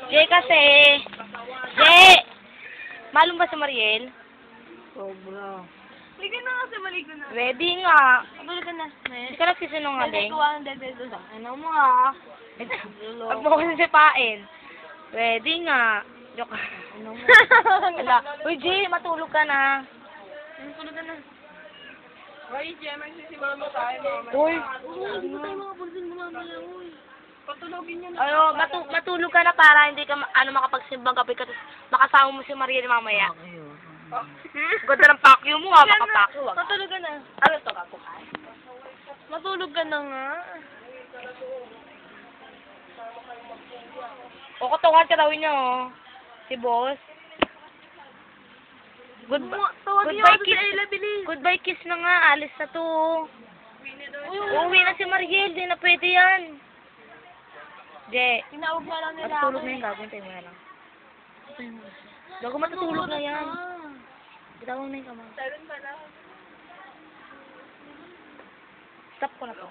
Jay kasi. Jay! Malum ba si Mariel? Sobra. Ligo na kasi maligo na. Ready nga. Maligo ka na. Hindi ka nagsisinungaling. Kuha ng dedo sa ano mo ha. Huwag mo kasi sipain. Ready nga. Joke. Ano mo? Wala. Uy, Jay, matulog ka na. Tulog ka na. Ay, Jem, magsisimulan mo tayo. Uy. Hindi ko tayo makapulsin mo mamaya. Uy. Patulogin niyo na. Ano, matulog ka na para hindi ka makapagsimbang gabi ka. Tapos makasama mo si Mariel mamaya. Ganda ng pakyo mo ha. Baka pakyo. Matulog ka na. Ano to ka? Matulog ka na nga. O, katungan ka daw niya oh. Si boss. Goodbye kiss. Goodbye kiss na nga. Alis na to. Uuwi na si Mariel. Di na pwede yan. Je. Tinawag nga lang nila Matutulog na yung gagawin. Tayo mo na lang. Gago matutulog na yan. Bitawang na yung kamay. Silent ka na. Stop ko na to.